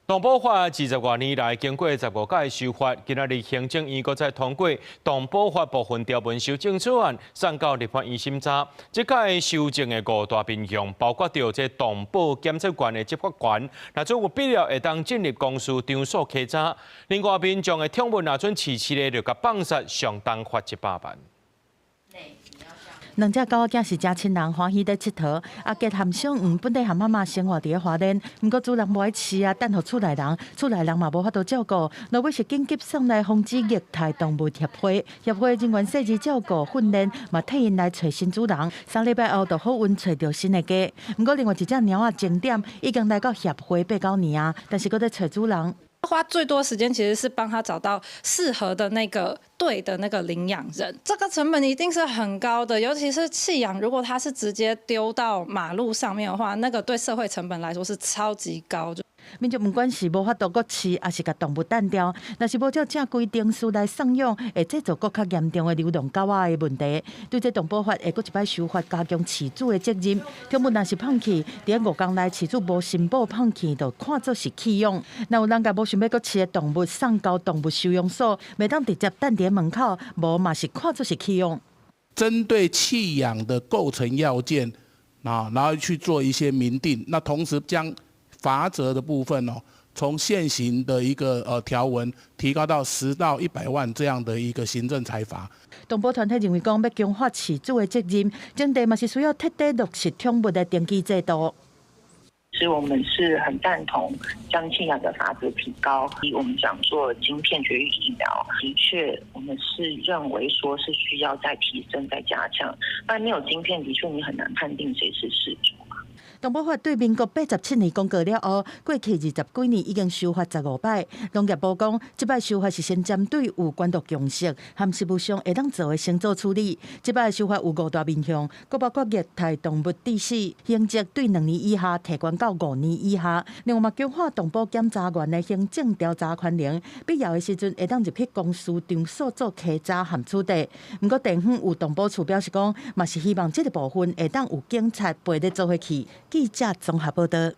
动保法20多年来，经过15届修法，今仔日行政院阁再通过动保法部分条文修正草案，送到立法院审查。这届修正的5大面向，包括着这动保检测权的执法权，若准有必要会当进入公司场所稽查。另外，民众的宠物若准饲饲的，就甲放杀，相当罚100万。两只狗仔是真亲人，欢喜在佚佗。结合小黄本地和妈妈生活伫花莲，不过主人无爱饲啊，等候厝内人，厝内人嘛无法度照顾。落尾是紧急送来防止虐待动物协会，协会人员细致照顾训练，嘛替因来找新主人。3礼拜后就好运找到新的家。不过另外一只猫仔静点已经来到协会8、9年啊，但是搁在找主人。花最多时间其实是帮他找到适合的那个对的那个领养人，这个成本一定是很高的，尤其是弃养，如果他是直接丢到马路上面的话，那个对社会成本来说是超级高。民众不管是无法度搁饲，还是甲动物单调，若是无照正规定数来送养，会制造更较严重的流浪狗仔的问题。对这动保法会搁一摆修法，加强饲主的责任。宠物若是放弃，伫5天内饲主无申报放弃，就看作是弃养。若有人甲无想要搁饲的动物送到动物收容所，袂当直接等伫门口，无嘛是看作是弃养。针对弃养的构成要件然后去做一些明定，那同时将罚则的部分从现行的一个条文提高到10到100万这样的一个行政裁罚。动保团体认为讲要强化饲主的责任，整地嘛是需要彻底落实宠物的登记制度。所以我们是很赞同将弃养的罚则提高。我们讲说晶片绝育疫苗，的确我们是认为说是需要再提升、再加强。但没有晶片，的确你很难判定谁是事主。动保法对民国87年公告了后，过去20几年已经修法15摆。农业部讲，这摆修法是先针对有监督共识和实务上会当做的先做处理。这摆修法有5大面向，佫包括虐待动物致死，刑责对2年以下提悬到5年以下。另外嘛，强化动保检查员的行政调查权能，必要的时阵会当入去公司场所做稽查和处理。不过地方有动保处表示讲，嘛是希望这个部分会当有警察陪咧做伙去。记者综合报道。